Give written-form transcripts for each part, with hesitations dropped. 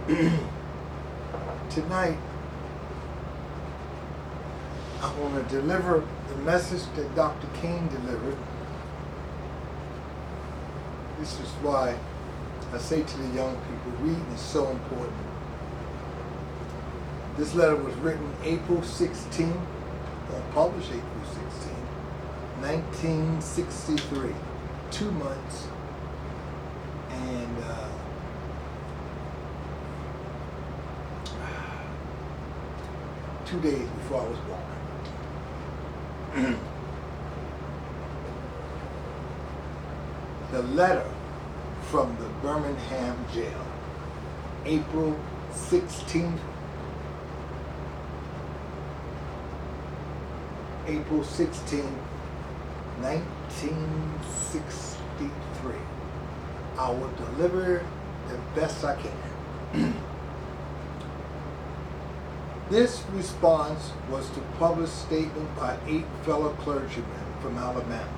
Tonight, I want to deliver the message that Dr. King delivered. This is why I say to the young people, reading is so important. This letter was written April 16, or published April 16, 1963. 2 months and 2 days before I was born. The letter from the Birmingham jail, April 16th, April 16th, 1963. I will deliver the best I can. This response was to published statement by 8 fellow clergymen from Alabama.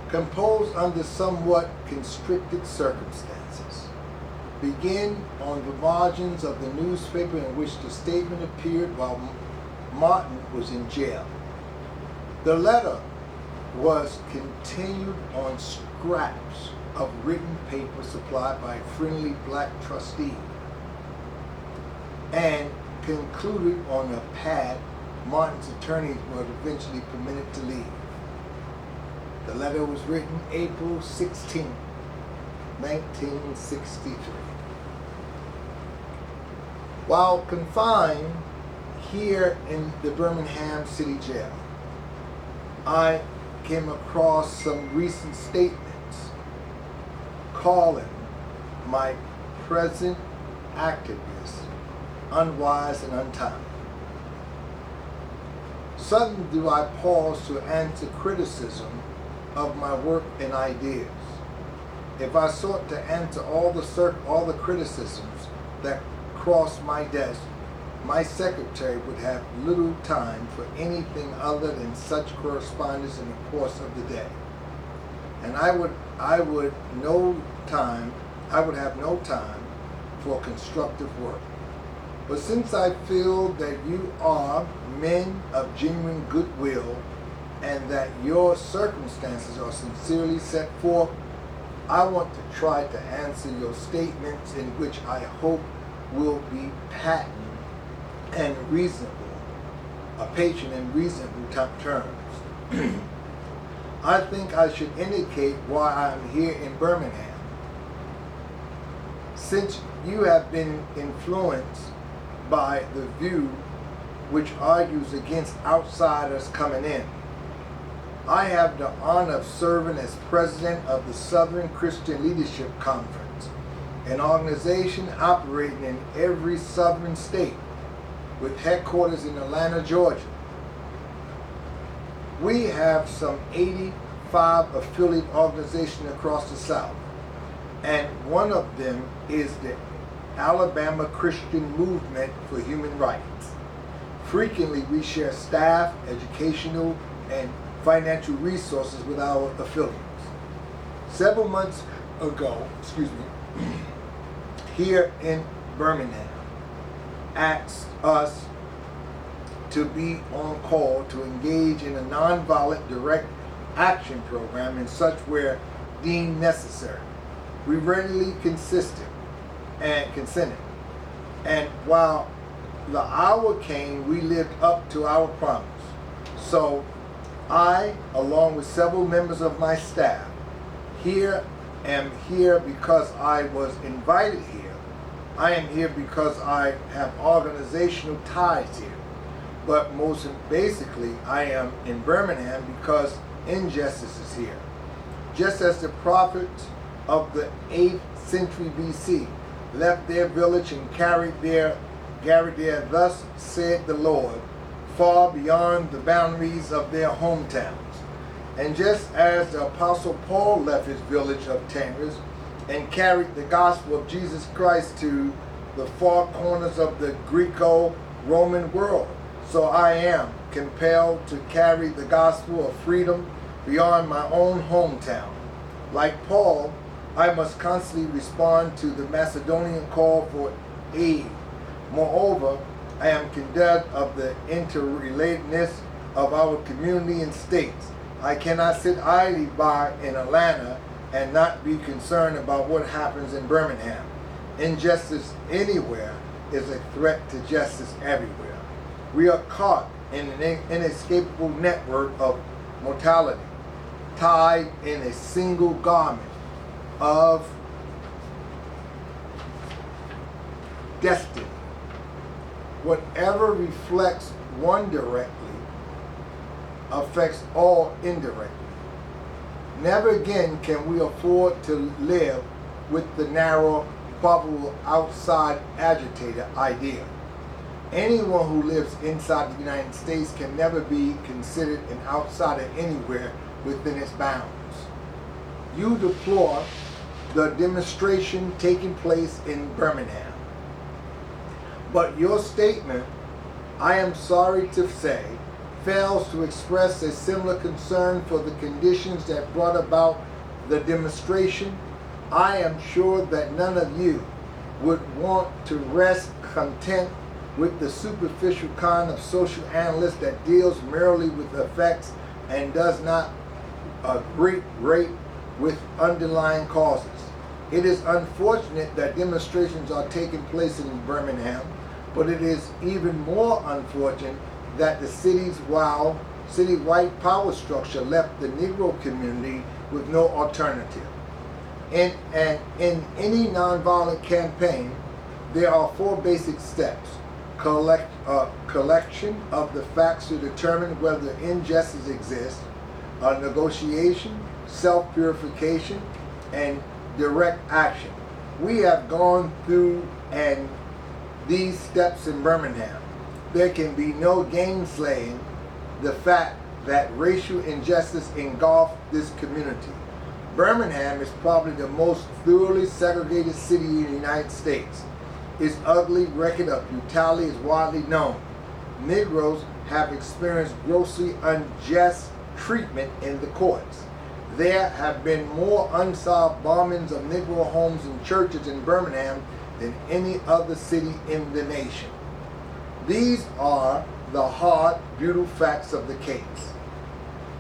Composed under somewhat constricted circumstances. Begin on the margins of the newspaper in which the statement appeared while Martin was in jail. The letter was continued on scraps of written paper supplied by a friendly black trustee and concluded on a pad Martin's attorneys were eventually permitted to leave. The letter was written April 16, 1963. While confined here in the Birmingham City Jail, I came across some recent statements calling my present activists unwise and untimely. Suddenly do I pause to answer criticism of my work and ideas. If I sought to answer all the criticisms that crossed my desk, my secretary would have little time for anything other than such correspondence in the course of the day, and I would have no time for constructive work. But since I feel that you are men of genuine goodwill and that your circumstances are sincerely set forth, I want to try to answer your statements in which I hope will be patent and reasonable, patient and reasonable terms. I think I should indicate why I am here in Birmingham. Since you have been influenced by the view which argues against outsiders coming in, I have the honor of serving as president of the Southern Christian Leadership Conference, an organization operating in every southern state with headquarters in Atlanta, Georgia. We have some 85 affiliate organizations across the South, and one of them is the Alabama Christian Movement for Human Rights. Frequently, we share staff, educational, and financial resources with our affiliates. Several months ago, here in Birmingham, asked us to be on call to engage in a nonviolent direct action program in such where deemed necessary. We readily consented. And while the hour came, we lived up to our promise. So I, along with several members of my staff, am here because I was invited here. I am here because I have organizational ties here. But most basically, I am in Birmingham because injustice is here. Just as the prophets of the 8th century BC left their village and carried their thus said the Lord, far beyond the boundaries of their hometowns. And just as the Apostle Paul left his village of Tanis and carried the gospel of Jesus Christ to the far corners of the Greco-Roman world, so I am compelled to carry the gospel of freedom beyond my own hometown. Like Paul, I must constantly respond to the Macedonian call for aid. Moreover, I am convinced of the interrelatedness of our community and states. I cannot sit idly by in Atlanta and not be concerned about what happens in Birmingham. Injustice anywhere is a threat to justice everywhere. We are caught in an inescapable network of mortality, tied in a single garment of destiny. Whatever reflects one directly affects all indirectly. Never again can we afford to live with the narrow, probable outside agitator idea. Anyone who lives inside the United States can never be considered an outsider anywhere within its bounds. You deplore the demonstration taking place in Birmingham. But your statement, I am sorry to say, fails to express a similar concern for the conditions that brought about the demonstration. I am sure that none of you would want to rest content with the superficial kind of social analyst that deals merely with effects and does not a great rate with underlying causes. It is unfortunate that demonstrations are taking place in Birmingham, but it is even more unfortunate that the citywide power structure left the Negro community with no alternative. In any nonviolent campaign, there are 4 basic steps. Collection of the facts to determine whether injustice exists, negotiation, self-purification, and direct action. We have gone through these steps in Birmingham. There can be no gainsaying the fact that racial injustice engulfed this community. Birmingham is probably the most thoroughly segregated city in the United States. Its ugly record of brutality is widely known. Negroes have experienced grossly unjust treatment in the courts. There have been more unsolved bombings of Negro homes and churches in Birmingham than any other city in the nation. These are the hard, brutal facts of the case.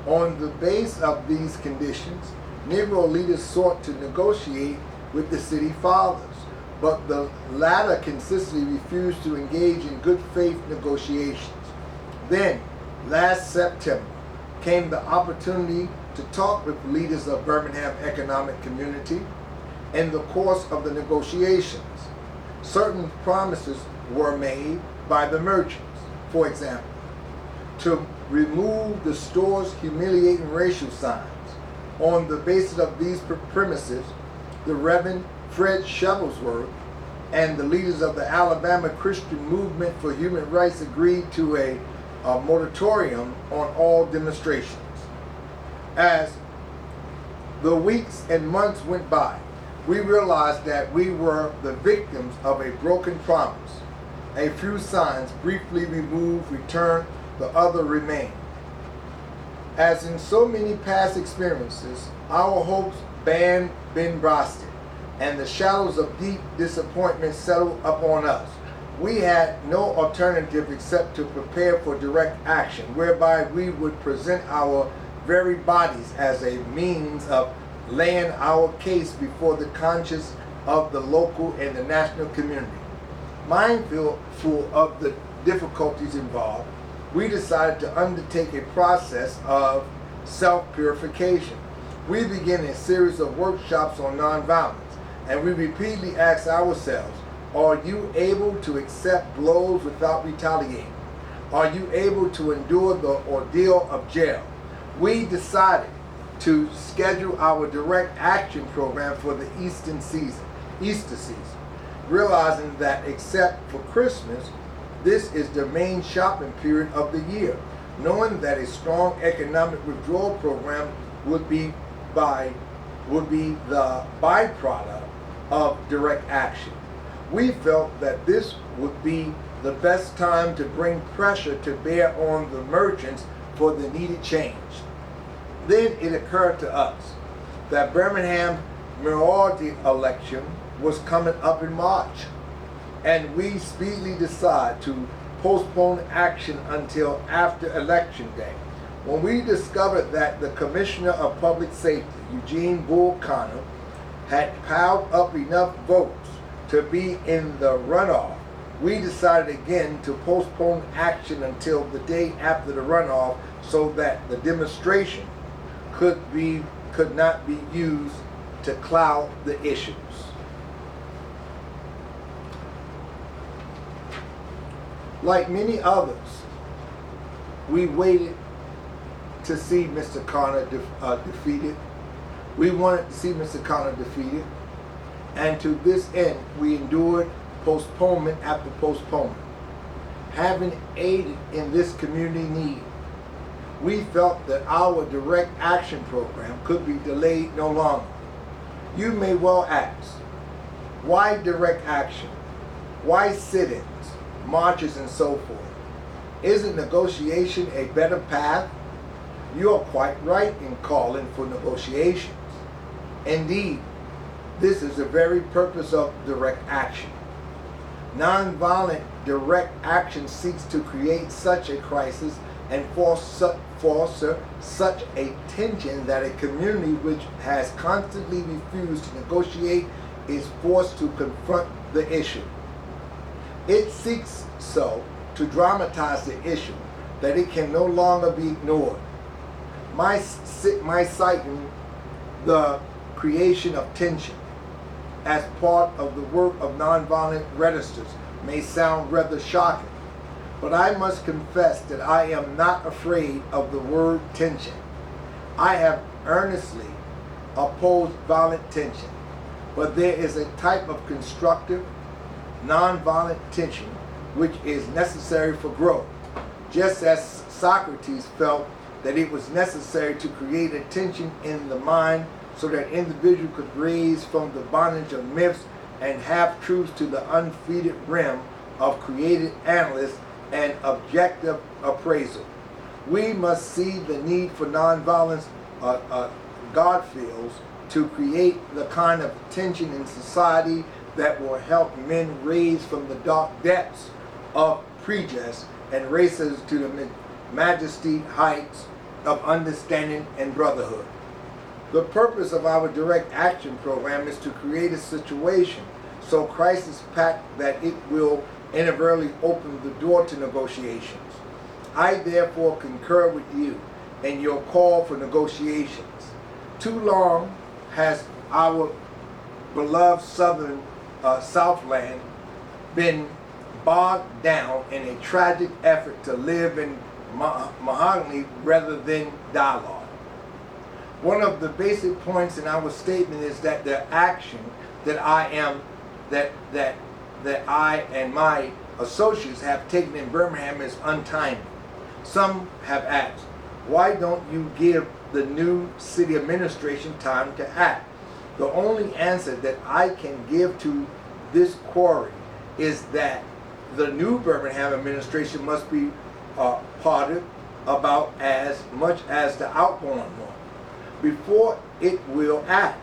On the base of these conditions, Negro leaders sought to negotiate with the city fathers, but the latter consistently refused to engage in good faith negotiations. Then, last September, came the opportunity to talk with leaders of Birmingham economic community. In the course of the negotiations, certain promises were made by the merchants. For example, to remove the store's humiliating racial signs. On the basis of these premises, the Reverend Fred Shuttlesworth and the leaders of the Alabama Christian Movement for Human Rights agreed to a moratorium on all demonstrations. As the weeks and months went by, we realized that we were the victims of a broken promise. A few signs briefly removed returned, the other remained. As in so many past experiences, our hopes been blasted, and the shadows of deep disappointment settled upon us. We had no alternative except to prepare for direct action, whereby we would present our very bodies as a means of laying our case before the conscience of the local and the national community. Mindful of the difficulties involved, we decided to undertake a process of self-purification. We began a series of workshops on nonviolence, and we repeatedly asked ourselves, are you able to accept blows without retaliating? Are you able to endure the ordeal of jail? We decided to schedule our direct action program for the Easter season, realizing that except for Christmas, this is the main shopping period of the year, knowing that a strong economic withdrawal program would be the byproduct of direct action. We felt that this would be the best time to bring pressure to bear on the merchants for the needed change. Then it occurred to us that Birmingham mayoralty election was coming up in March, and we speedily decided to postpone action until after Election Day. When we discovered that the Commissioner of Public Safety, Eugene Bull Connor, had piled up enough votes to be in the runoff, we decided again to postpone action until the day after the runoff so that the demonstration could not be used to cloud the issues. Like many others, we waited to see Mr. Connor defeated. We wanted to see Mr. Connor defeated, and to this end, we endured postponement after postponement. Having aided in this community need, we felt that our direct action program could be delayed no longer. You may well ask, why direct action? Why sit-ins, marches, and so forth? Isn't negotiation a better path? You are quite right in calling for negotiations. Indeed, this is the very purpose of direct action. Nonviolent direct action seeks to create such a crisis and foster such a tension that a community which has constantly refused to negotiate is forced to confront the issue. It seeks so to dramatize the issue that it can no longer be ignored. My citing the creation of tension as part of the work of nonviolent registers may sound rather shocking, but I must confess that I am not afraid of the word tension. I have earnestly opposed violent tension, but there is a type of constructive, nonviolent tension which is necessary for growth, just as Socrates felt that it was necessary to create a tension in the mind so that individual could raise from the bondage of myths and half-truths to the unfettered realm of created analysis and objective appraisal. We must see the need for nonviolence God feels to create the kind of tension in society that will help men raise from the dark depths of prejudice and races to the majesty heights of understanding and brotherhood. The purpose of our direct action program is to create a situation so crisis-packed that it will inevitably open the door to negotiations. I therefore concur with you in your call for negotiations. Too long has our beloved Southland been bogged down in a tragic effort to live in mahogany rather than dialogue. One of the basic points in our statement is that the action that I and my associates have taken in Birmingham is untimely. Some have asked, why don't you give the new city administration time to act? The only answer that I can give to this query is that the new Birmingham administration must be parted about as much as the outgoing one before it will act.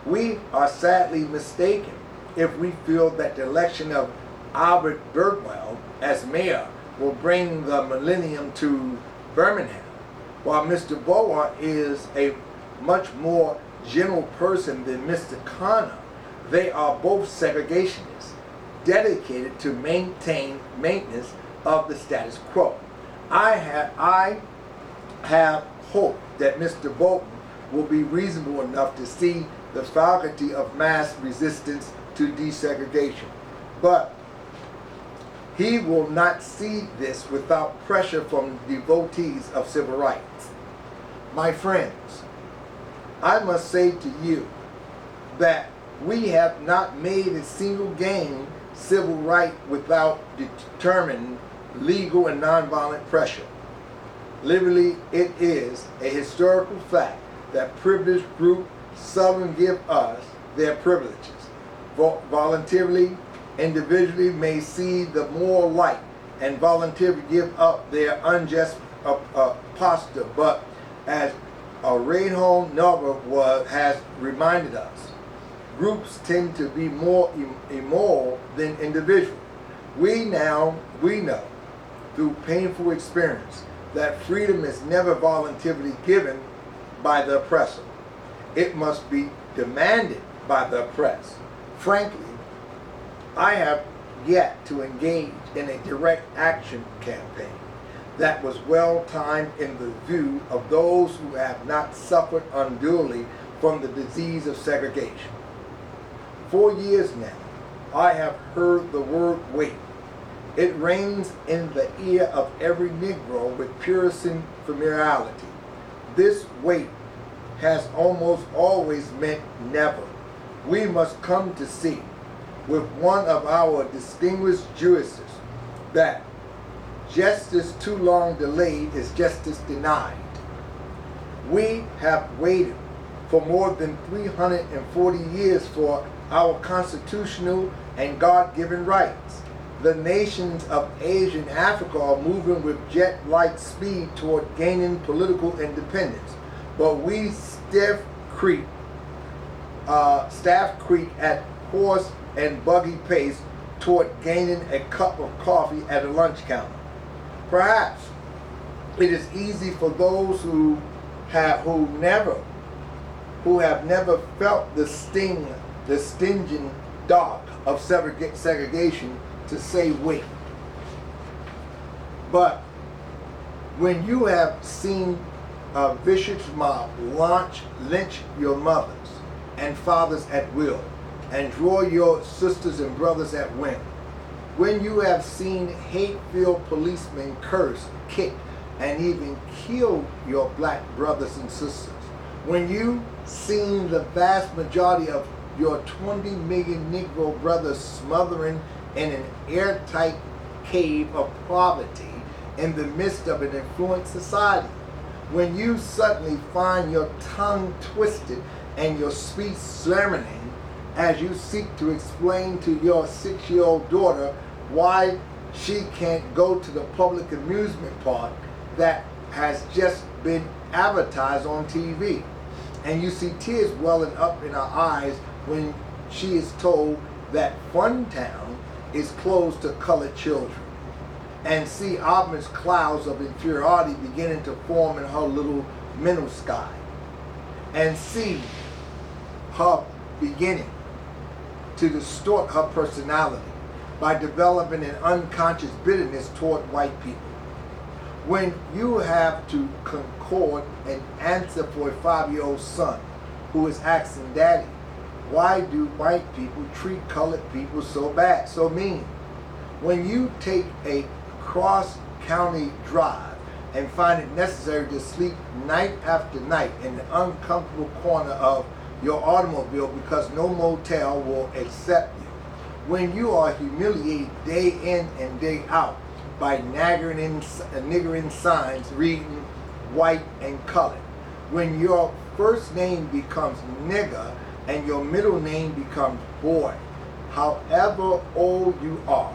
We are sadly mistaken if we feel that the election of Albert Birdwell as mayor will bring the millennium to Birmingham. While Mr. Bower is a much more general person than Mr. Connor, they are both segregationists, dedicated to maintenance of the status quo. I have hope that Mr. Bolton will be reasonable enough to see the faculty of mass resistance to desegregation. But he will not see this without pressure from devotees of civil rights. My friends, I must say to you that we have not made a single gain civil right without determined legal and nonviolent pressure. Literally, it is a historical fact that privileged groups seldom give us their privileges. Voluntarily, individually may see the moral light and voluntarily give up their unjust posture. But as Reinhold Niebuhr has reminded us, groups tend to be more immoral than individuals. We know through painful experience that freedom is never voluntarily given by the oppressor. It must be demanded by the oppressed. Frankly, I have yet to engage in a direct action campaign that was well timed in the view of those who have not suffered unduly from the disease of segregation. For years now, I have heard the word wait. It rings in the ear of every Negro with Puritan familiarity. This wait has almost always meant never. We must come to see, with one of our distinguished jurists, that justice too long delayed is justice denied. We have waited for more than 340 years for our constitutional and God-given rights. The nations of Asia and Africa are moving with jet-like speed toward gaining political independence, but we staff creep at horse and buggy pace toward gaining a cup of coffee at a lunch counter. Perhaps it is easy for those who have never felt the stinging dark of segregation to say wait. But when you have seen a vicious mob lynch your mothers and fathers at will, and draw your sisters and brothers at whim, when you have seen hate-filled policemen curse, kick, and even kill your black brothers and sisters, when you've seen the vast majority of your 20 million Negro brothers smothering in an airtight cave of poverty in the midst of an affluent society, when you suddenly find your tongue twisted and your speech sermoning as you seek to explain to your 6-year-old daughter why she can't go to the public amusement park that has just been advertised on TV, and you see tears welling up in her eyes when she is told that Funtown is closed to colored children, and see ominous clouds of inferiority beginning to form in her little mental sky, and see her beginning to distort her personality by developing an unconscious bitterness toward white people. When you have to concord an answer for a 5-year-old son who is asking, Daddy, why do white people treat colored people so bad, so mean? When you take a cross-county drive and find it necessary to sleep night after night in the uncomfortable corner of your automobile because no motel will accept you, when you are humiliated day in and day out by niggering signs reading white and colored, when your first name becomes nigger and your middle name becomes boy, however old you are,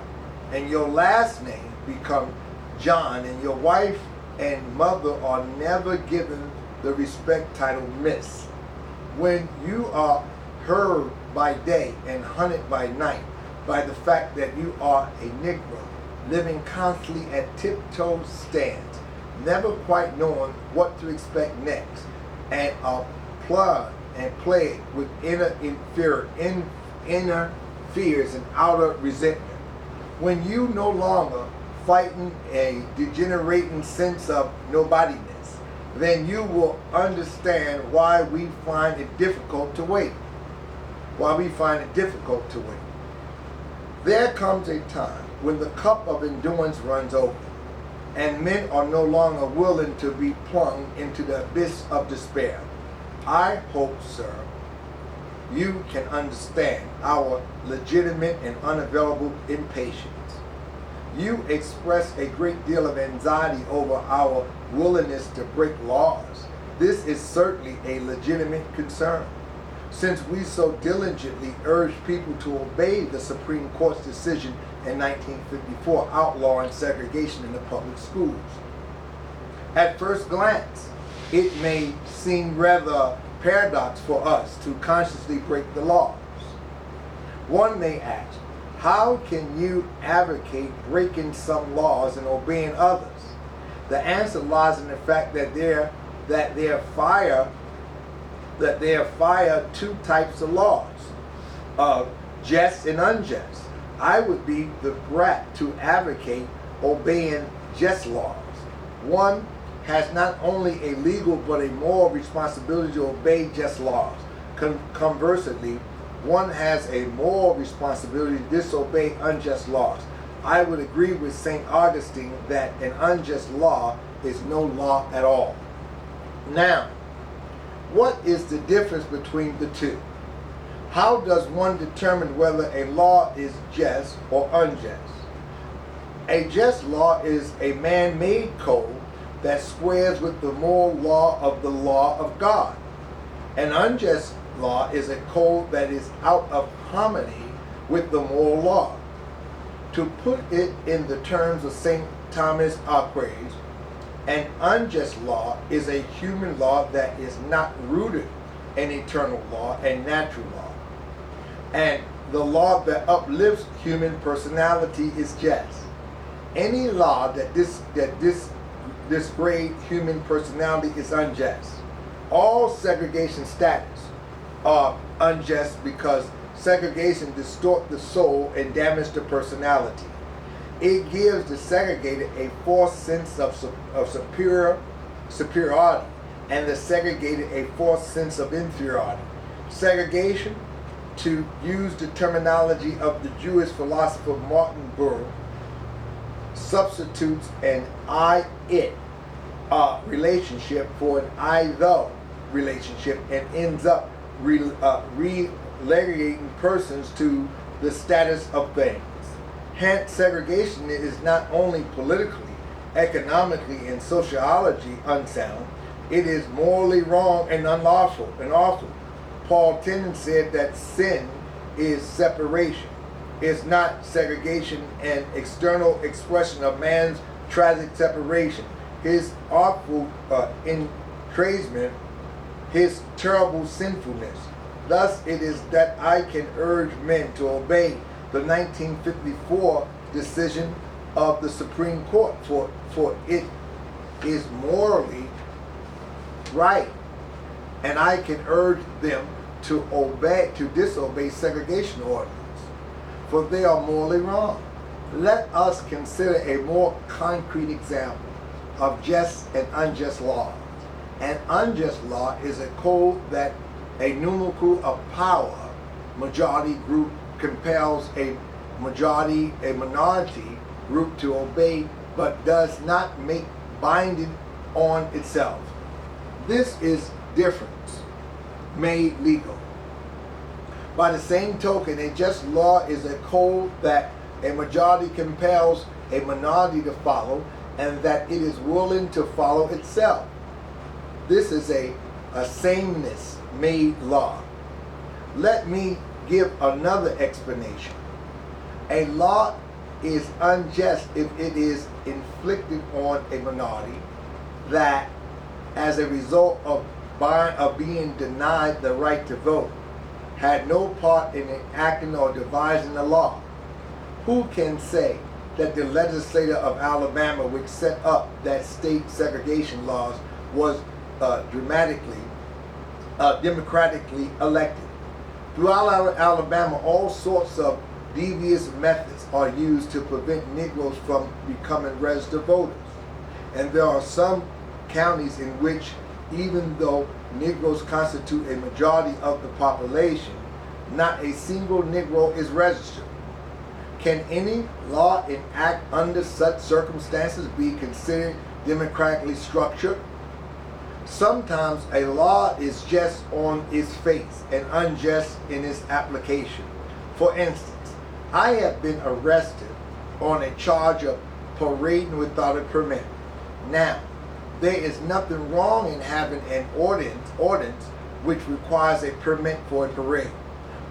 and your last name becomes John, and your wife and mother are never given the respect title Miss, when you are heard by day and hunted by night by the fact that you are a Negro, living constantly at tiptoe stands, never quite knowing what to expect next, and are plagued with inner fears and outer resentment, when you no longer fighting a degenerating sense of nobodiness, then you will understand why we find it difficult to wait. There comes a time when the cup of endurance runs over, and men are no longer willing to be plunged into the abyss of despair. I hope, sir, you can understand our legitimate and unavailable impatience. You express a great deal of anxiety over our willingness to break laws. This is certainly a legitimate concern, since we so diligently urge people to obey the Supreme Court's decision in 1954 outlawing segregation in the public schools. At first glance, it may seem rather paradox for us to consciously break the law, One may ask, how can you advocate breaking some laws and obeying others? The answer lies in the fact that there are two types of laws, just and unjust. I would be the brat to advocate obeying just laws. One has not only a legal but a moral responsibility to obey just laws. Conversely, one has a moral responsibility to disobey unjust laws. I would agree with St. Augustine that an unjust law is no law at all. Now, what is the difference between the two? How does one determine whether a law is just or unjust? A just law is a man-made code that squares with the moral law of God. An unjust law is a code that is out of harmony with the moral law. To put it in the terms of St. Thomas Aquinas, an unjust law is a human law that is not rooted in eternal law and natural law. And the law that uplifts human personality is just. Any law that degrades human personality is unjust. All segregation status are unjust because segregation distorts the soul and damages the personality. It gives the segregated a false sense of superiority, and the segregated a false sense of inferiority. Segregation, to use the terminology of the Jewish philosopher Martin Buber, substitutes an I-it relationship for an I-thou relationship and ends up relegating persons to the status of things. Hence, segregation is not only politically, economically, and sociology unsound, it is morally wrong and unlawful and awful. Paul Tennant said that sin is separation. It's not segregation, an external expression of man's tragic separation, his awful entrapment, his terrible sinfulness. Thus it is that I can urge men to obey the 1954 decision of the Supreme Court, for it is morally right, and I can urge them to disobey segregation ordinance, for they are morally wrong. Let us consider a more concrete example of just and unjust law. An unjust law is a code that a numerical of power majority group compels a minority group to obey, but does not make binding on itself. This is difference made legal. By the same token, a just law is a code that a majority compels a minority to follow, and that it is willing to follow itself. This is a sameness made law. Let me give another explanation. A law is unjust if it is inflicted on a minority that, as a result of being denied the right to vote, had no part in enacting or devising the law. Who can say that the legislature of Alabama, which set up that state segregation laws, was democratically elected? Throughout Alabama, all sorts of devious methods are used to prevent Negroes from becoming registered voters. And there are some counties in which, even though Negroes constitute a majority of the population, not a single Negro is registered. Can any law enacted under such circumstances be considered democratically structured? Sometimes a law is just on its face and unjust in its application. For instance, I have been arrested on a charge of parading without a permit. Now, there is nothing wrong in having an ordinance which requires a permit for a parade.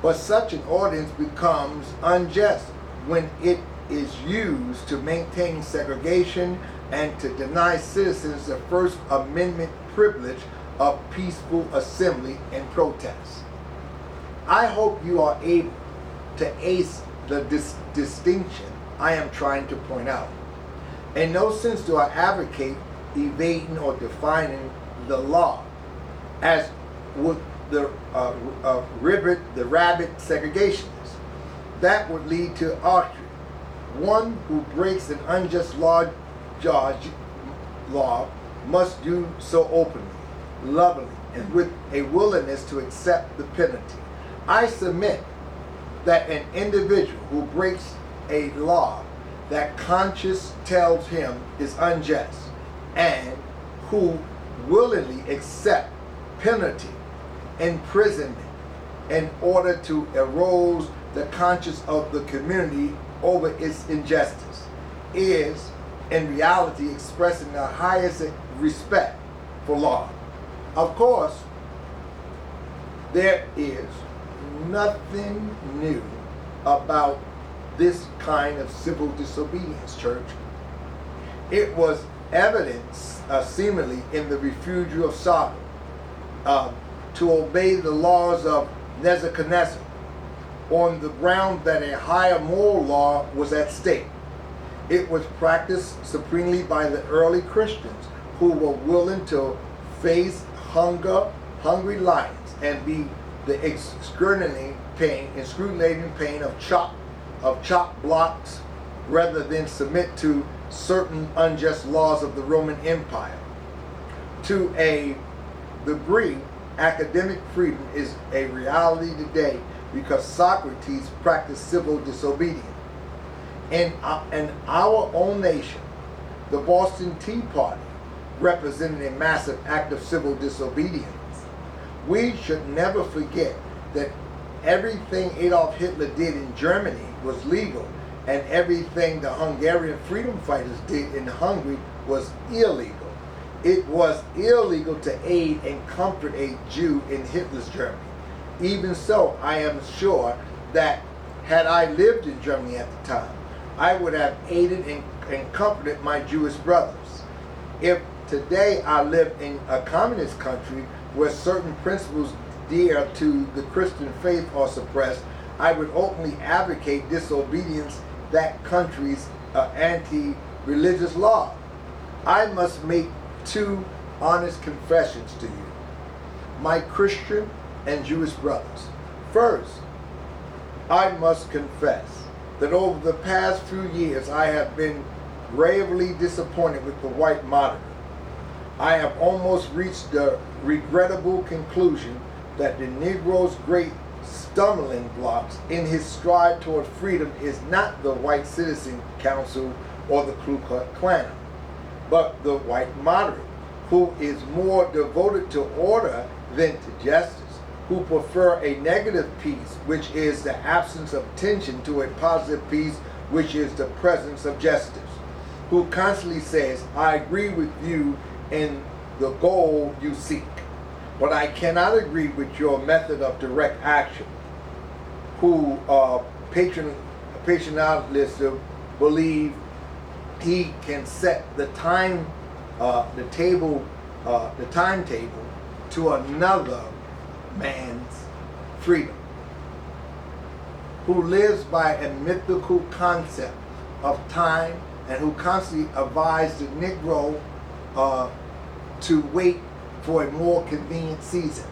But such an ordinance becomes unjust when it is used to maintain segregation and to deny citizens the First Amendment privilege of peaceful assembly and protest. I hope you are able to ace the distinction I am trying to point out. In no sense do I advocate evading or defining the law, as would the rabid segregationists. That would lead to archery. One who breaks an unjust law must do so openly, lovingly, and with a willingness to accept the penalty. I submit that an individual who breaks a law that conscience tells him is unjust and who willingly accept penalty, imprisonment, in order to erode the conscience of the community over its injustice, is in reality expressing the highest respect for law. Of course, there is nothing new about this kind of civil disobedience, church. It was evident seemingly in the refusal of Sodom to obey the laws of Nebuchadnezzar on the ground that a higher moral law was at stake. It was practiced supremely by the early Christians who were willing to face hungry lions and be the excruciating pain of chopped blocks rather than submit to certain unjust laws of the Roman Empire. To a degree, academic freedom is a reality today because Socrates practiced civil disobedience. In our own nation, the Boston Tea Party represented a massive act of civil disobedience. We should never forget that everything Adolf Hitler did in Germany was legal, and everything the Hungarian freedom fighters did in Hungary was illegal. It was illegal to aid and comfort a Jew in Hitler's Germany. Even so, I am sure that had I lived in Germany at the time, I would have aided and comforted my Jewish brothers. If today I lived in a communist country where certain principles dear to the Christian faith are suppressed, I would openly advocate disobedience that country's anti-religious law. I must make two honest confessions to you, my Christian and Jewish brothers. First, I must confess that over the past few years I have been gravely disappointed with the white moderate. I have almost reached the regrettable conclusion that the Negro's great stumbling blocks in his stride toward freedom is not the White Citizen Council or the Ku Klux Klan, but the white moderate, who is more devoted to order than to justice, who prefer a negative peace, which is the absence of tension, to a positive peace, which is the presence of justice, who constantly says, I agree with you in the goal you seek, but I cannot agree with your method of direct action, who patriotism believe he can set the timetable to another man's freedom, who lives by a mythical concept of time and who constantly advises the Negro to wait for a more convenient season.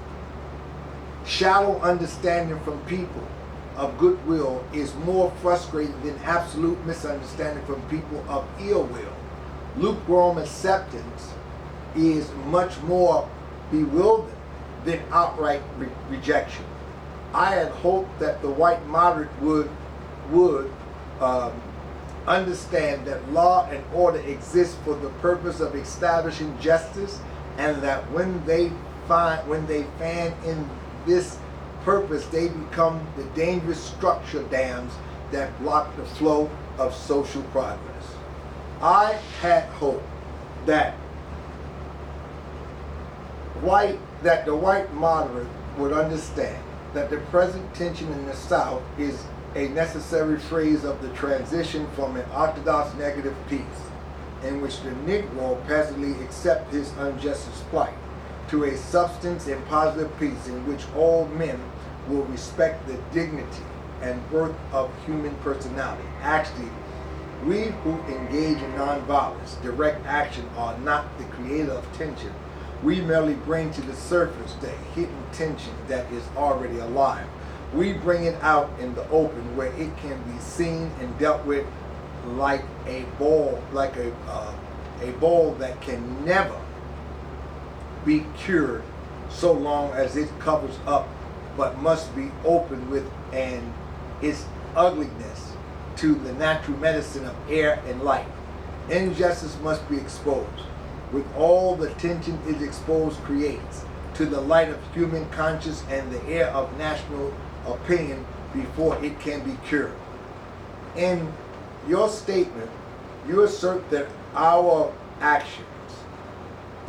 Shallow understanding from people of goodwill is more frustrating than absolute misunderstanding from people of ill will. Lukewarm acceptance is much more bewildering than outright rejection. I had hoped that the white moderate would understand that law and order exist for the purpose of establishing justice, and that when they fan in this purpose, they become the dangerous structure dams that block the flow of social progress. I had hoped that the white moderate would understand that the present tension in the South is a necessary phase of the transition from an orthodox negative peace, in which the Negro passively accepts his unjust plight, to a substance and positive peace in which all men will respect the dignity and birth of human personality. Actually, we who engage in nonviolence, direct action, are not the creator of tension. We merely bring to the surface the hidden tension that is already alive. We bring it out in the open where it can be seen and dealt with like a ball, a ball that can never be cured so long as it covers up, but must be opened with and its ugliness to the natural medicine of air and light. Injustice must be exposed. With all the tension it exposed creates, to the light of human conscience and the air of national opinion before it can be cured. In your statement, you assert that our actions,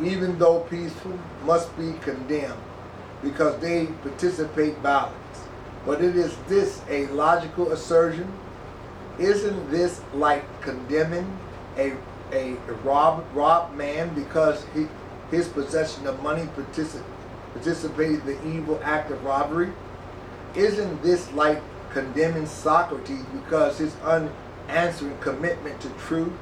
even though peaceful, must be condemned because they participate violence. But is this a logical assertion? Isn't this like condemning a robbed man because his possession of money participated in the evil act of robbery? Isn't this like condemning Socrates because his unanswering commitment to truth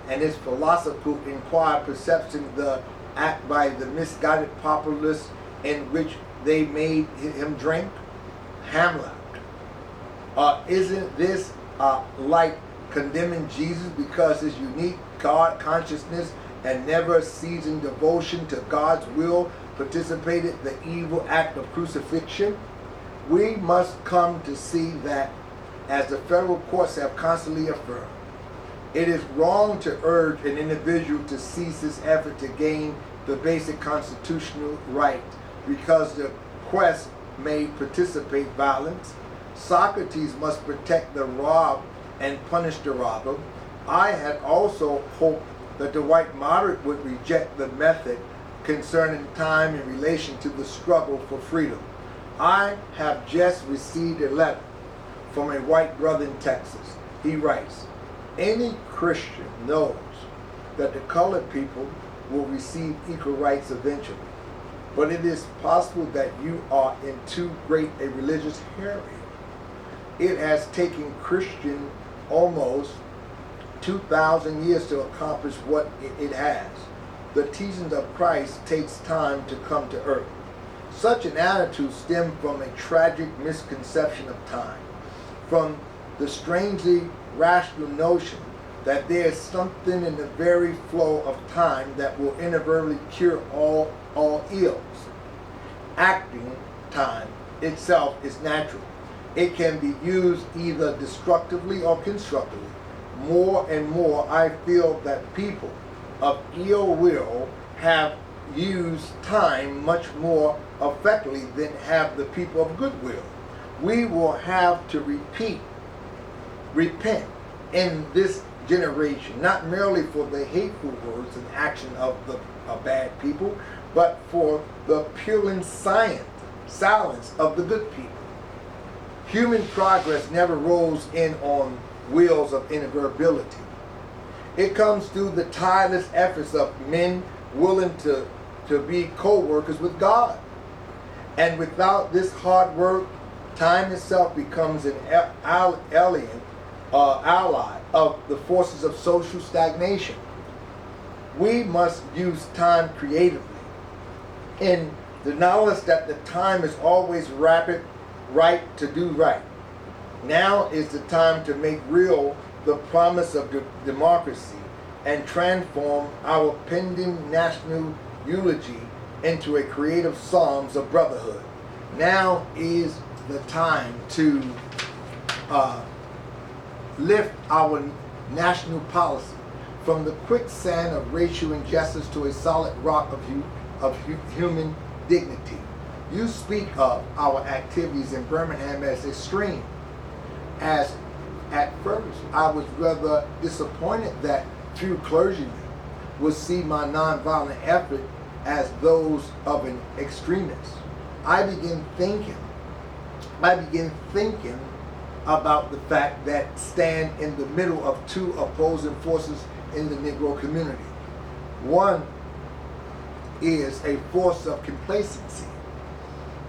and his philosophical inquired perception the act by the misguided populace in which they made him drink? Hamlet. Isn't this like condemning Jesus because his unique God consciousness and never ceasing devotion to God's will participated in the evil act of crucifixion? We must come to see that, as the federal courts have constantly affirmed, it is wrong to urge an individual to cease his effort to gain the basic constitutional right because the quest may participate violence. Socrates must protect the robbed and punish the robber. I had also hoped that the white moderate would reject the method concerning time in relation to the struggle for freedom. I have just received a letter from a white brother in Texas. He writes, any Christian knows that the colored people will receive equal rights eventually, but it is possible that you are in too great a religious hurry. It has taken Christian almost 2,000 years to accomplish what it has. The teachings of Christ takes time to come to earth. Such an attitude stemmed from a tragic misconception of time, from the strangely rational notion that there is something in the very flow of time that will inevitably cure all ills. Acting time itself is natural. It can be used either destructively or constructively. More and more, I feel that people of ill will have used time much more effectively than have the people of goodwill. We will have to repent in this generation, not merely for the hateful words and action of the bad people, but for the purulent silence of the good people. Human progress never rolls in on wheels of inevitability. It comes through the tireless efforts of men willing to be co-workers with God. And without this hard work, time itself becomes an ally of the forces of social stagnation. We must use time creatively in the knowledge that the time is always right to do right. Now is the time to make real the promise of democracy and transform our pending national eulogy into a creative psalms of brotherhood. Now is the time to lift our national policy from the quicksand of racial injustice to a solid rock of human dignity. You speak of our activities in Birmingham as extreme. As at first, I was rather disappointed that few clergymen would see my nonviolent effort as those of an extremist. I began thinking about the fact that stand in the middle of two opposing forces in the Negro community. One is a force of complacency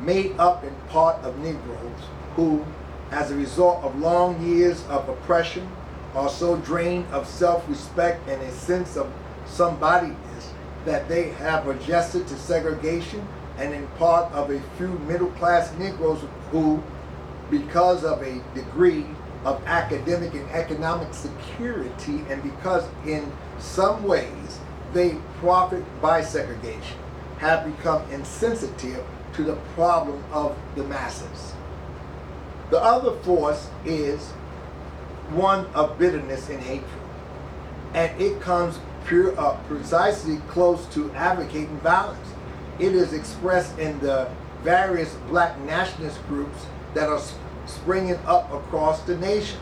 made up in part of Negroes who as a result of long years of oppression, are so drained of self-respect and a sense of somebodyness that they have adjusted to segregation, and in part of a few middle-class Negroes who, because of a degree of academic and economic security, and because in some ways they profit by segregation, have become insensitive to the problem of the masses. The other force is one of bitterness and hatred, and it comes precisely close to advocating violence. It is expressed in the various black nationalist groups that are springing up across the nation.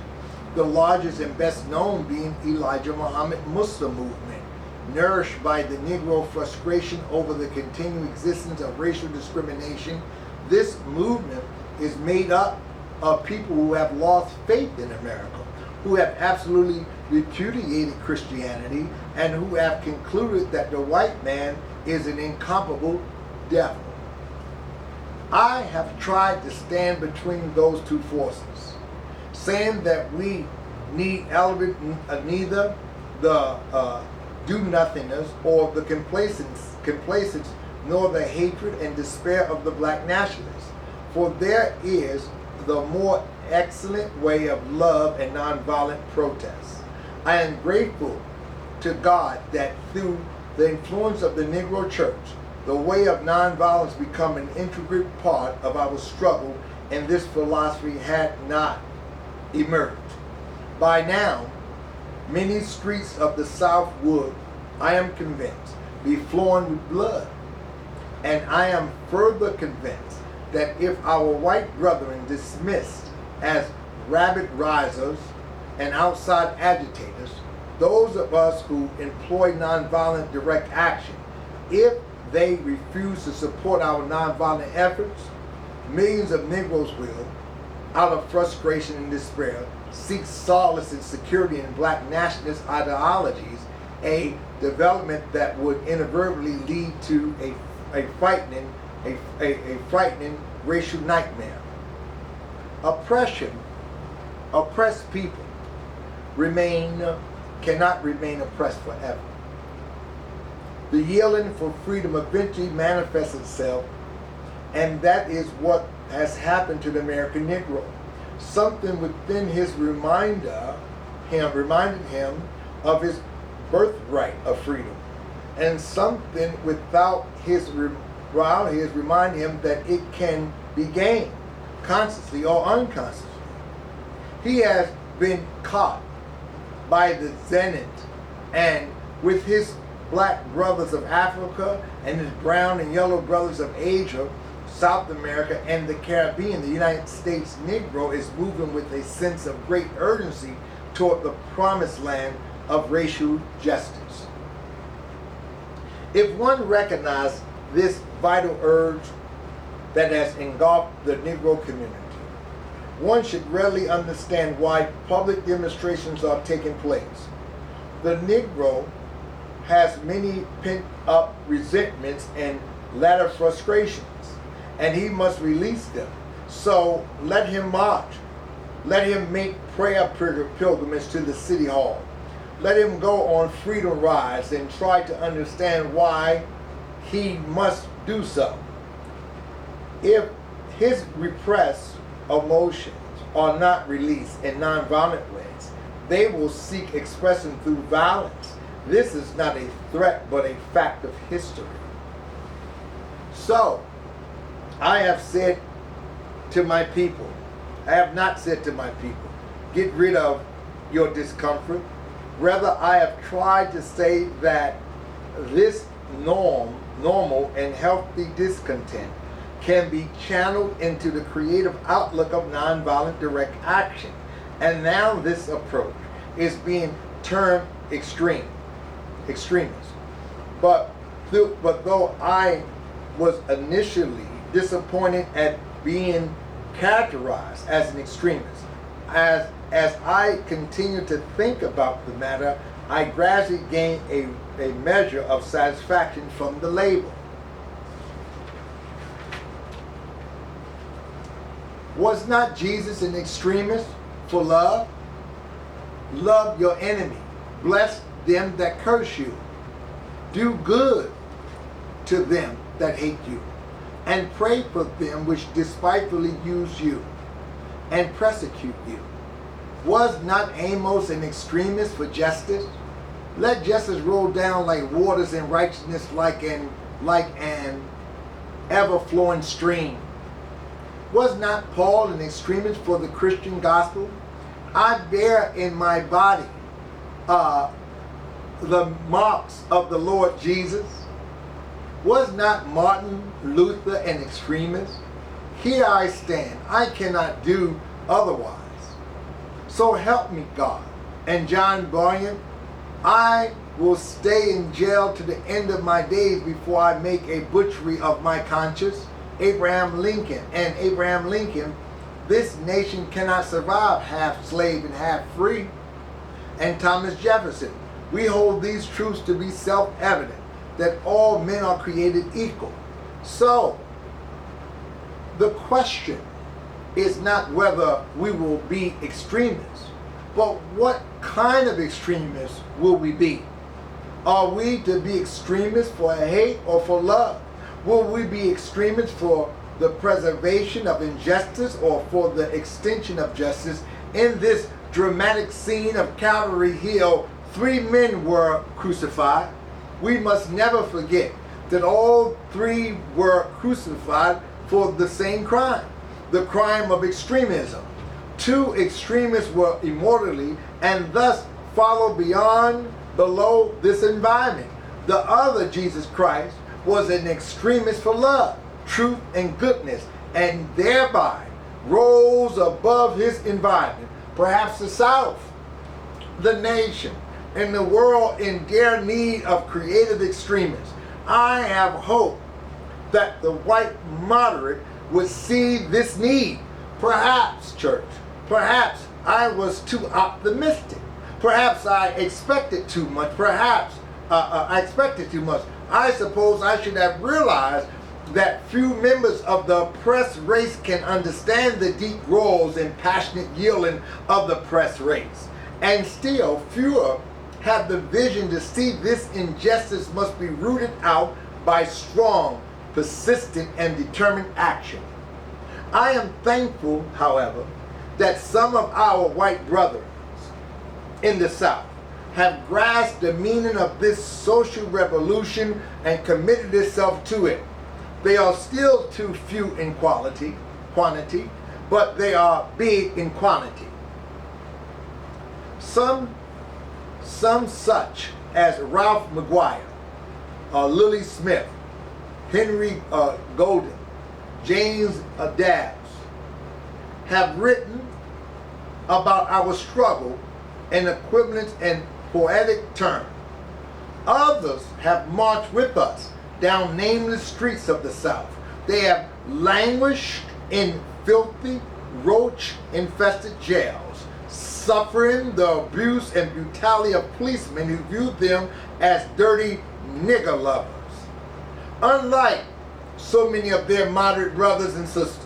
The largest and best known being Elijah Muhammad Muslim movement, nourished by the Negro frustration over the continued existence of racial discrimination. This movement is made up of people who have lost faith in America, who have absolutely repudiated Christianity, and who have concluded that the white man is an incomparable devil. I have tried to stand between those two forces, saying that we need neither the do-nothingness or the complacence, nor the hatred and despair of the black nationalists. For there is the more excellent way of love and nonviolent protest. I am grateful to God that through the influence of the Negro Church, the way of nonviolence become an integral part of our struggle, and this philosophy had not emerged. By now, many streets of the South would, I am convinced, be flowing with blood. And I am further convinced that if our white brethren dismissed as rabid risers and outside agitators those of us who employ nonviolent direct action, if they refuse to support our nonviolent efforts, millions of Negroes will, out of frustration and despair, seek solace and security in black nationalist ideologies, a development that would inevitably lead to a frightening racial nightmare. Oppression, oppressed people cannot remain oppressed forever. The yielding for freedom eventually manifests itself, and that is what has happened to the American Negro. Something within his reminded him of his birthright of freedom, and something without his remind him that it can be gained consciously or unconsciously. He has been caught by the zenith, and with his black brothers of Africa and his brown and yellow brothers of Asia, South America, and the Caribbean, the United States Negro is moving with a sense of great urgency toward the promised land of racial justice. If one recognizes this vital urge that has engulfed the Negro community, one should readily understand why public demonstrations are taking place. The Negro has many pent-up resentments and latter frustrations, and he must release them. So let him march. Let him make prayer pilgrimage to the city hall. Let him go on freedom rides and try to understand why he must do so. If his repressed emotions are not released in nonviolent ways, they will seek expression through violence. This is not a threat, but a fact of history. So, I have said to my people, I have not said to my people, get rid of your discomfort. Rather, I have tried to say that this normal and healthy discontent can be channeled into the creative outlook of nonviolent direct action. And now this approach is being termed extremist. But though I was initially disappointed at being characterized as an extremist, as I continue to think about the matter, I gradually gained a measure of satisfaction from the label. Was not Jesus an extremist for love? Love your enemy. Bless them that curse you. Do good to them that hate you. And pray for them which despitefully use you and persecute you. Was not Amos an extremist for justice? Let justice roll down like waters and righteousness like an ever-flowing stream. Was not Paul an extremist for the Christian gospel? I bear in my body the marks of the Lord Jesus. Was not Martin Luther an extremist? Here I stand. I cannot do otherwise. So help me God. And John Bunyan, I will stay in jail to the end of my days before I make a butchery of my conscience. Abraham Lincoln. And Abraham Lincoln, this nation cannot survive half slave and half free. And Thomas Jefferson, we hold these truths to be self-evident, that all men are created equal. So, the question is not whether we will be extremists, but what kind of extremists will we be? Are we to be extremists for hate or for love? Will we be extremists for the preservation of injustice or for the extension of justice? In this dramatic scene of Calvary Hill, 3 men were crucified. We must never forget that all 3 were crucified for the same crime, the crime of extremism. 2 extremists were immortally and thus follow below this environment. The other, Jesus Christ, was an extremist for love, truth, and goodness, and thereby rose above his environment. Perhaps the South, the nation, and the world in dire need of creative extremists. I have hope that the white moderate would see this need. Perhaps, church, perhaps I was too optimistic. Perhaps I expected too much. Perhaps I expected too much. I suppose I should have realized that few members of the oppressed race can understand the deep roars and passionate yielding of the oppressed race. And still fewer have the vision to see this injustice must be rooted out by strong, persistent, and determined action. I am thankful, however, that some of our white brothers in the South have grasped the meaning of this social revolution and committed themselves to it. They are still too few in quantity, but they are big in quantity. Some such as Ralph McGuire, Lily Smith, Henry Golden, James Dabbs, have written about our struggle in equivalent and poetic terms. Others have marched with us down nameless streets of the South. They have languished in filthy, roach-infested jails, suffering the abuse and brutality of policemen who viewed them as dirty nigger lovers. Unlike so many of their moderate brothers and sisters,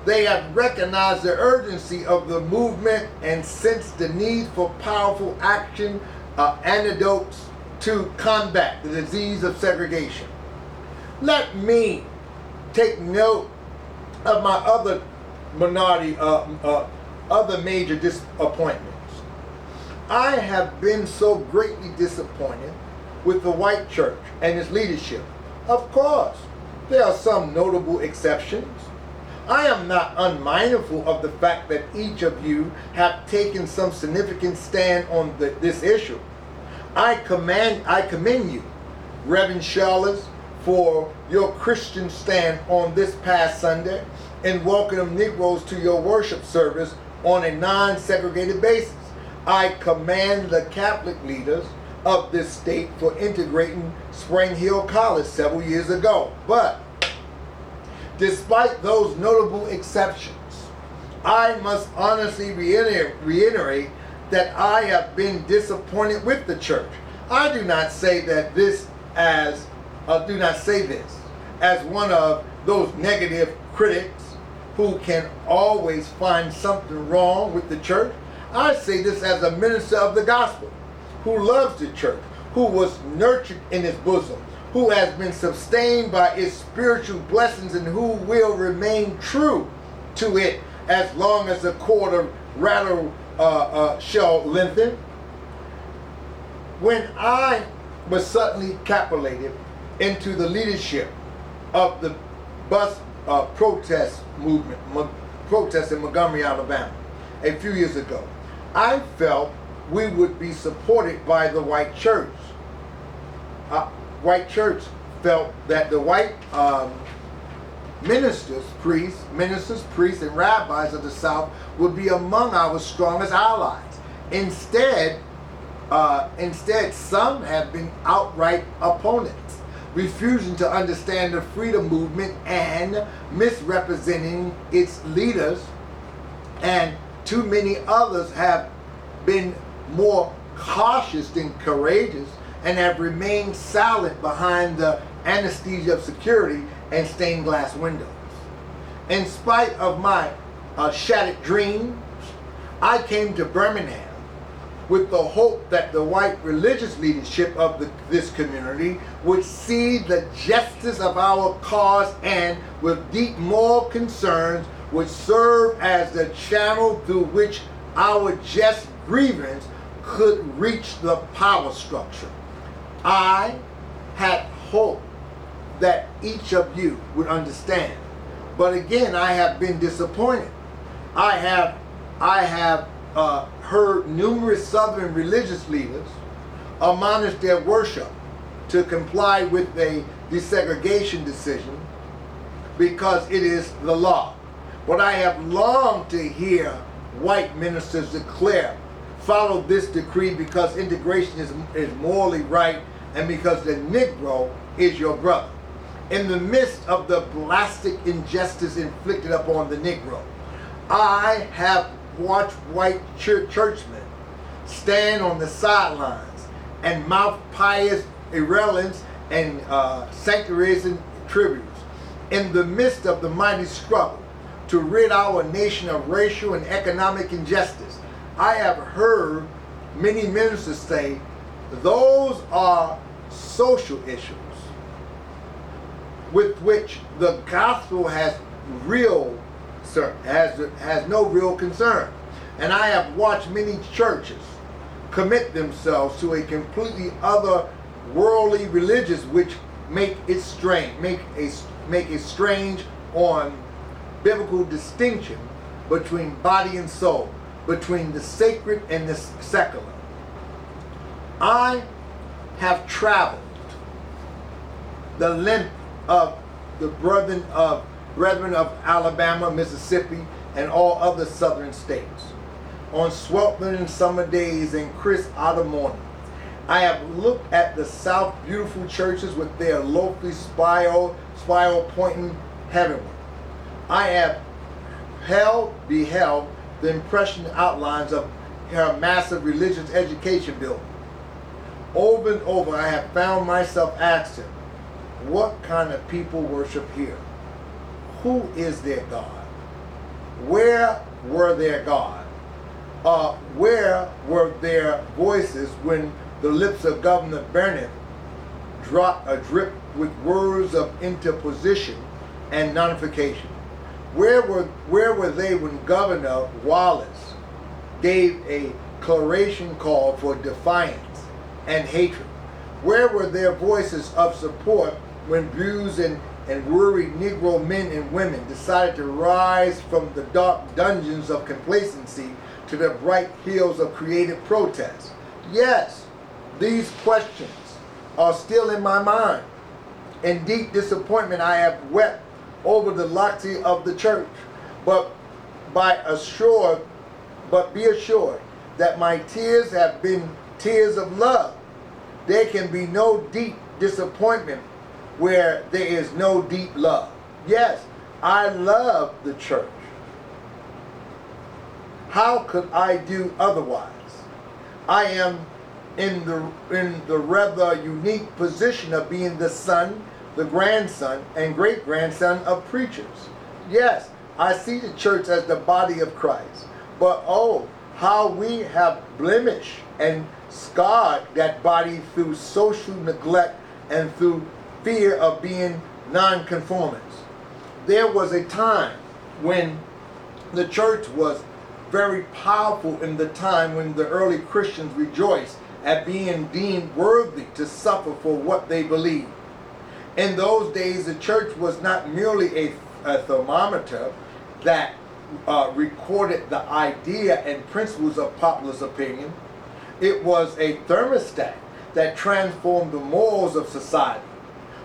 they have recognized the urgency of the movement and sensed the need for powerful action, antidotes to combat the disease of segregation. Let me take note of my other minority, other major disappointments. I have been so greatly disappointed with the white church and its leadership. Of course, there are some notable exceptions. I am not unmindful of the fact that each of you have taken some significant stand on this issue. I commend you, Reverend Charles, for your Christian stand on this past Sunday in welcoming Negroes to your worship service on a non-segregated basis. I commend the Catholic leaders of this state for integrating Spring Hill College several years ago. But despite those notable exceptions, I must honestly reiterate that I have been disappointed with the church. I do not say this as one of those negative critics who can always find something wrong with the church. I say this as a minister of the gospel who loves the church, who was nurtured in its bosom, who has been sustained by its spiritual blessings, and who will remain true to it as long as the cord of rattle shall lengthen. When I was suddenly capitulated into the leadership of the bus protest movement, protest in Montgomery, Alabama, a few years ago, I felt we would be supported by the white church. White church felt that the white ministers, priests, and rabbis of the South would be among our strongest allies. Instead, some have been outright opponents, refusing to understand the freedom movement and misrepresenting its leaders, and too many others have been more cautious than courageous and have remained silent behind the anesthesia of security and stained glass windows. In spite of my shattered dreams, I came to Birmingham with the hope that the white religious leadership of this community would see the justice of our cause and, with deep moral concerns, would serve as the channel through which our just grievance could reach the power structure. I had hoped that each of you would understand, but again, I have been disappointed. I have heard numerous Southern religious leaders admonish their worship to comply with a desegregation decision because it is the law. But I have longed to hear white ministers declare, follow this decree because integration is morally right and because the Negro is your brother. In the midst of the blasted injustice inflicted upon the Negro, I have watched white churchmen stand on the sidelines and mouth pious irreverence and sanctuarizing tributes. In the midst of the mighty struggle to rid our nation of racial and economic injustice, I have heard many ministers say those are social issues with which the gospel has no real concern. And I have watched many churches commit themselves to a completely other worldly religious which make it strange on biblical distinction between body and soul, between the sacred and the secular. I have traveled the length of the brethren of Alabama, Mississippi, and all other southern states. On sweltering summer days and crisp autumn mornings, I have looked at the South beautiful churches with their lofty spire pointing heavenward. I have beheld the impressioned outlines of her massive religious education building. Over and over, I have found myself asking, what kind of people worship here? Who is their God? Where were their God? Where were their voices when the lips of Governor Bennett dripped with words of interposition and nullification? Where were they when Governor Wallace gave a declaration call for defiance and hatred? Where were their voices of support when bruised and worried Negro men and women decided to rise from the dark dungeons of complacency to the bright hills of creative protest? Yes, these questions are still in my mind. In deep disappointment, I have wept over the laxity of the church, but be assured that my tears have been tears of love. There can be no deep disappointment where there is no deep love. Yes, I love the church. How could I do otherwise? I am in the rather unique position of being the son, the grandson, and great-grandson of preachers. Yes, I see the church as the body of Christ. But oh, how we have blemished and scarred that body through social neglect and through fear of being nonconformists. There was a time when the church was very powerful, in the time when the early Christians rejoiced at being deemed worthy to suffer for what they believed. In those days, the church was not merely a thermometer that recorded the idea and principles of popular opinion. It was a thermostat that transformed the morals of society.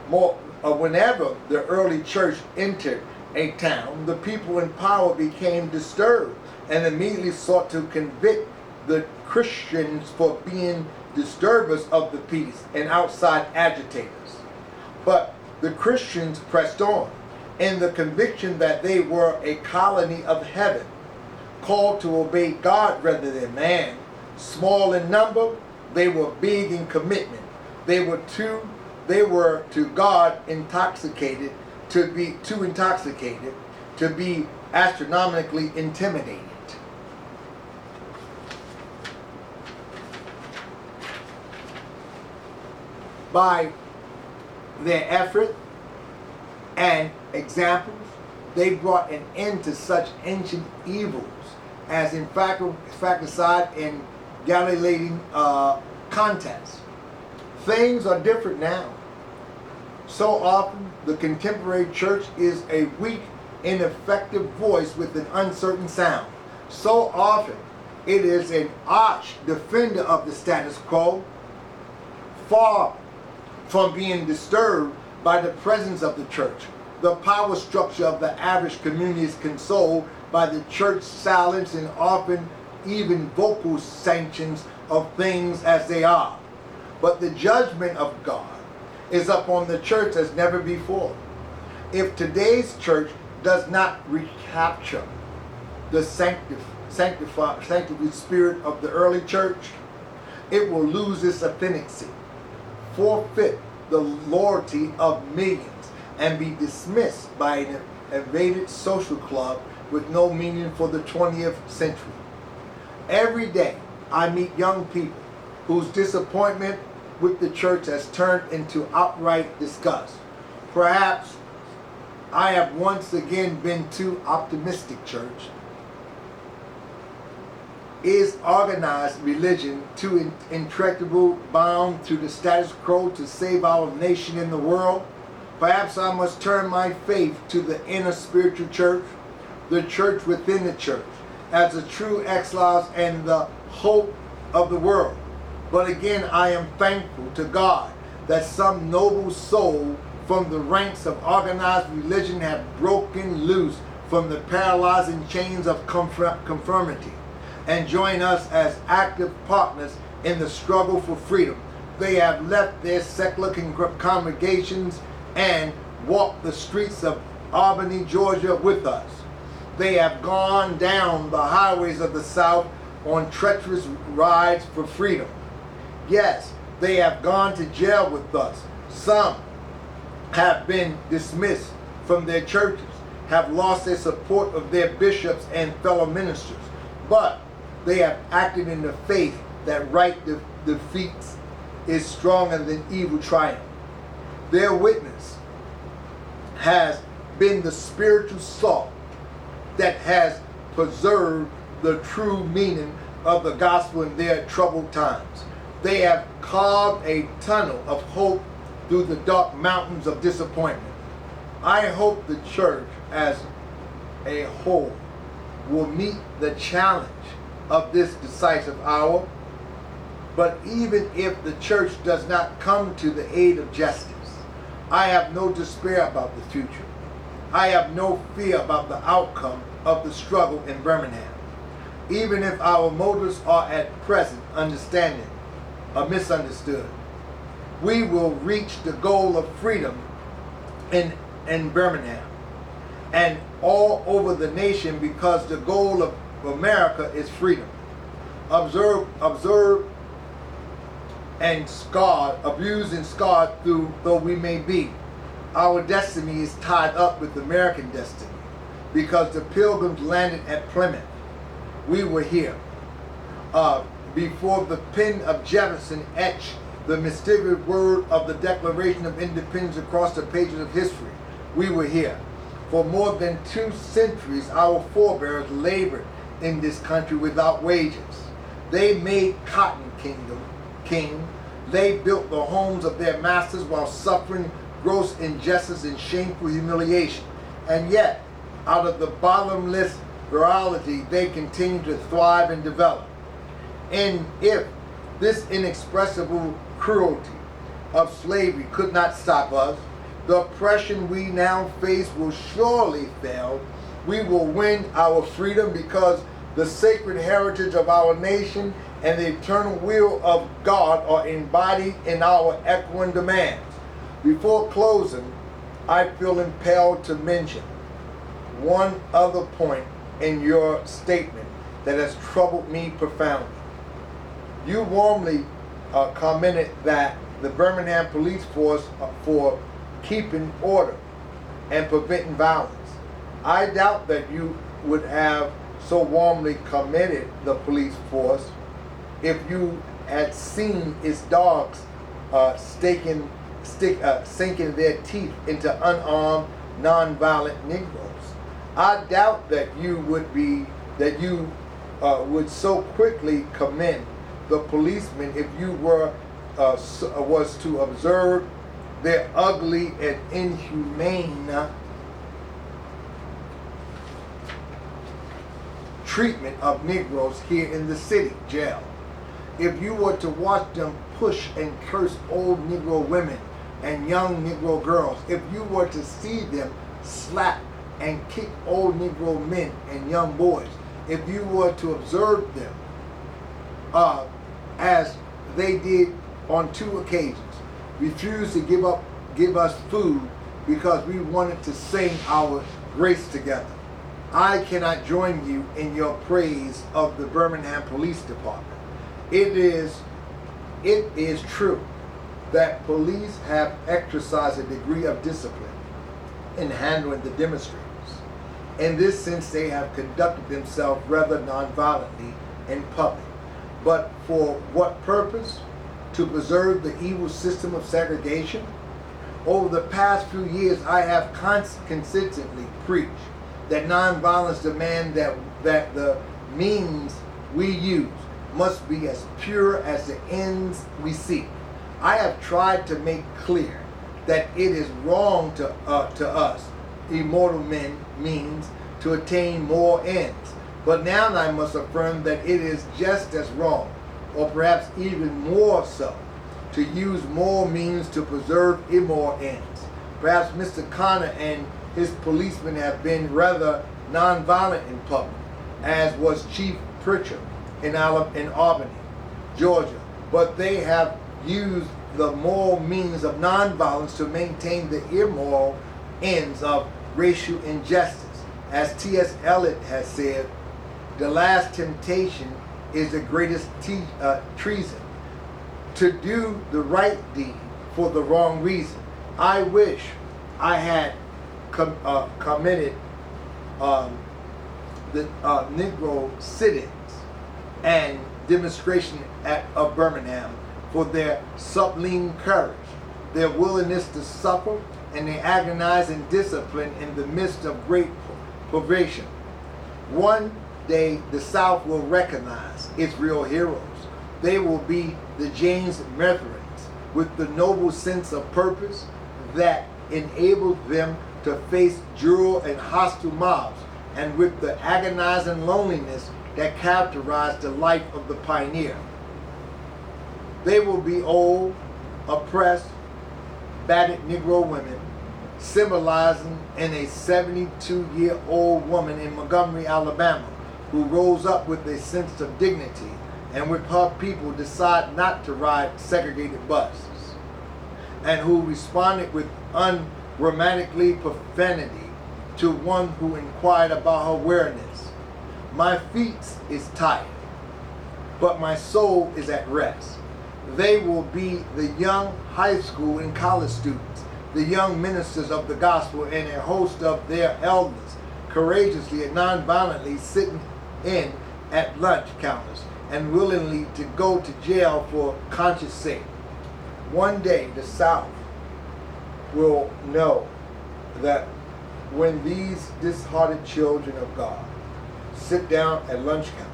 Whenever the early church entered a town, the people in power became disturbed and immediately sought to convict the Christians for being disturbers of the peace and outside agitators. But the Christians pressed on in the conviction that they were a colony of heaven, called to obey God rather than man. Small in number, they were big in commitment. They were to God intoxicated, to be too intoxicated to be astronomically intimidated. By their effort and examples, they brought an end to such ancient evils as infanticide and Galilean contests. Things are different now. So often, the contemporary church is a weak, ineffective voice with an uncertain sound. So often, it is an arch defender of the status quo, far from being disturbed by the presence of the church. The power structure of the average community is consoled by the church silence and often even vocal sanctions of things as they are. But the judgment of God is upon the church as never before. If today's church does not recapture the sanctified spirit of the early church, it will lose its authenticity, forfeit the loyalty of millions, and be dismissed by an invaded social club with no meaning for the 20th century. Every day I meet young people whose disappointment with the church has turned into outright disgust. Perhaps I have once again been too optimistic, church. Is organized religion too intractable, bound to the status quo to save our nation and the world? Perhaps I must turn my faith to the inner spiritual church, the church within the church, as the true exiles and the hope of the world. But again, I am thankful to God that some noble soul from the ranks of organized religion have broken loose from the paralyzing chains of conformity and join us as active partners in the struggle for freedom. They have left their secular congregations and walked the streets of Albany, Georgia with us. They have gone down the highways of the South on treacherous rides for freedom. Yes, they have gone to jail with us. Some have been dismissed from their churches, have lost their support of their bishops and fellow ministers, but they have acted in the faith that right defeats is stronger than evil triumph. Their witness has been the spiritual salt that has preserved the true meaning of the gospel in their troubled times. They have carved a tunnel of hope through the dark mountains of disappointment. I hope the church as a whole will meet the challenge of this decisive hour. But even if the church does not come to the aid of justice, I have no despair about the future. I have no fear about the outcome of the struggle in Birmingham. Even if our motives are at present misunderstood, we will reach the goal of freedom in Birmingham and all over the nation, because the goal of America is freedom. Observe and scarred, abused and scarred though we may be, our destiny is tied up with American destiny. because the Pilgrims landed at Plymouth. We were here. Before the pen of Jefferson etched the mysterious word of the Declaration of Independence across the pages of history, we were here. For more than 2 centuries, our forebears labored in this country without wages. They made cotton king. They built the homes of their masters while suffering gross injustice and shameful humiliation. And yet, out of the bottomless virality, they continue to thrive and develop. And if this inexpressible cruelty of slavery could not stop us, the oppression we now face will surely fail. We will win our freedom because the sacred heritage of our nation and the eternal will of God are embodied in our echoing demands. Before closing, I feel impelled to mention one other point in your statement that has troubled me profoundly. You warmly commented that the Birmingham police force for keeping order and preventing violence. I doubt that you would have so warmly commended the police force if you had seen its dogs sinking their teeth into unarmed, nonviolent Negroes. I doubt that you would so quickly commend the policemen if you was to observe their ugly and inhumane treatment of Negroes here in the city jail. If you were to watch them push and curse old Negro women and young Negro girls, if you were to see them slap and kick old Negro men and young boys, if you were to observe them as they did on 2 occasions, refused to give us food because we wanted to sing our grace together, I cannot join you in your praise of the Birmingham Police Department. It is true that police have exercised a degree of discipline in handling the demonstrators. In this sense, they have conducted themselves rather nonviolently in public. But for what purpose? To preserve the evil system of segregation? Over the past few years, I have consistently preached that nonviolence demands that the means we use must be as pure as the ends we seek. I have tried to make clear that it is wrong to us, immortal men, means to attain more ends. But now I must affirm that it is just as wrong, or perhaps even more so, to use more means to preserve immoral ends. Perhaps Mr. Connor and his policemen have been rather nonviolent in public, as was Chief Pritchard in Albany, Georgia, but they have used the moral means of nonviolence to maintain the immoral ends of racial injustice. As T.S. Eliot has said, the last temptation is the greatest treason. To do the right deed for the wrong reason. I wish I had committed the Negro sit-ins and demonstration of Birmingham for their sublime courage, their willingness to suffer, and their agonizing discipline in the midst of great privation. One day the South will recognize its real heroes. They will be the James Methodans with the noble sense of purpose that enabled them to face cruel and hostile mobs, and with the agonizing loneliness that characterized the life of the pioneer. They will be old, oppressed, battered Negro women, symbolizing in a 72-year-old woman in Montgomery, Alabama, who rose up with a sense of dignity and with her people decide not to ride segregated buses, and who responded with ungrammatically profanity to one who inquired about her weariness. My feet is tired, but my soul is at rest. They will be the young high school and college students, the young ministers of the gospel, and a host of their elders courageously and nonviolently sitting in at lunch counters and willingly to go to jail for conscience sake. One day the South will know that when these disheartened children of God sit down at lunch counters,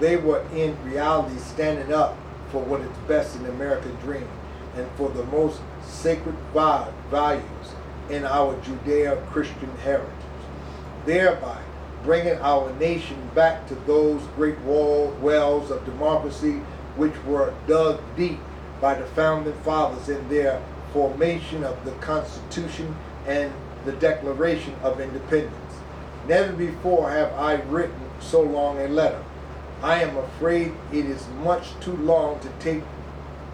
they were in reality standing up for what is best in the American dream and for the most sacred values in our Judeo-Christian heritage, thereby bringing our nation back to those great wells of democracy which were dug deep by the founding fathers in their formation of the Constitution and the Declaration of Independence. Never before have I written so long a letter. I am afraid it is much too long to take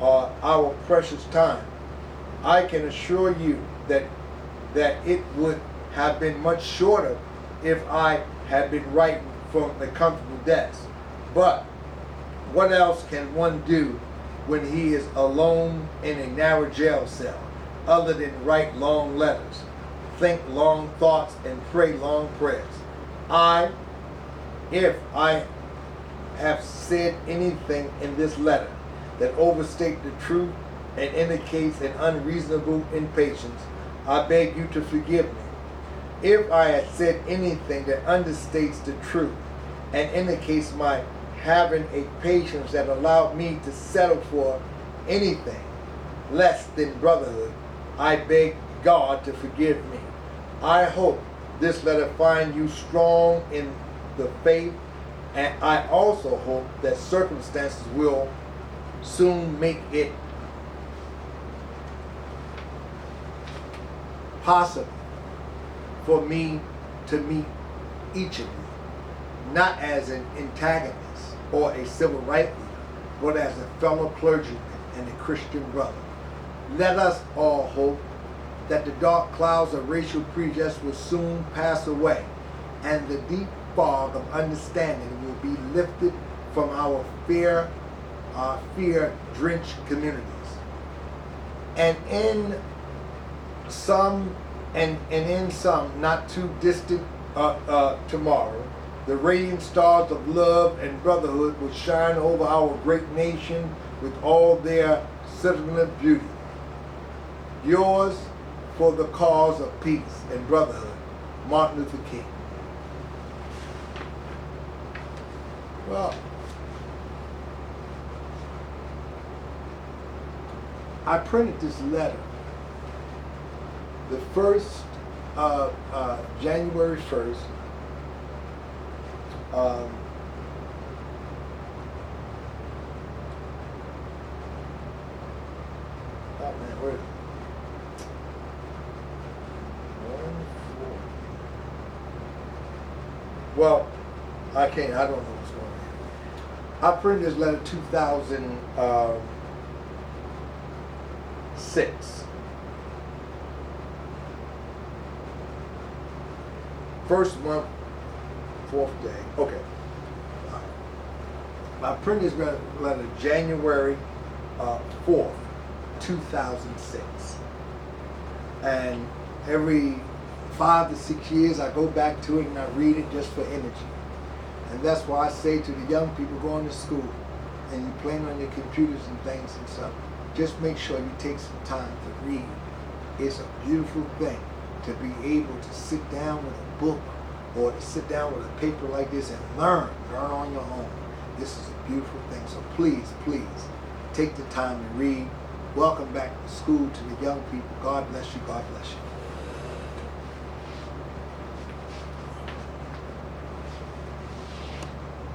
our precious time. I can assure you that it would have been much shorter if I had been writing from a comfortable desk. But what else can one do when he is alone in a narrow jail cell other than write long letters, think long thoughts, and pray long prayers? If I have said anything in this letter that overstates the truth and indicates an unreasonable impatience, I beg you to forgive me. If I had said anything that understates the truth and indicates my having a patience that allowed me to settle for anything less than brotherhood, I beg God to forgive me. I hope this letter finds you strong in the faith, and I also hope that circumstances will soon make it possible for me to meet each of you, not as an antagonist or a civil rights leader, but as a fellow clergyman and a Christian brother. Let us all hope that the dark clouds of racial prejudice will soon pass away and the deep fog of understanding will be lifted from our fear-drenched communities. And in some not too distant tomorrow, the radiant stars of love and brotherhood will shine over our great nation with all their scintillant beauty. Yours for the cause of peace and brotherhood, Martin Luther King. Well, I printed this letter the first January 1st, oh man, where is it? Well, I don't know what's going on. I printed this letter 2006. First month, fourth day. Okay. I printed this letter January 4th, 2006. And every 5 to 6 years I go back to it and I read it just for energy. And that's why I say to the young people going to school and you playing on your computers and things and stuff, just make sure you take some time to read. It's a beautiful thing to be able to sit down with a book or to sit down with a paper like this and learn on your own. This is a beautiful thing. So please, please take the time to read. Welcome back to school to the young people. God bless you. God bless you.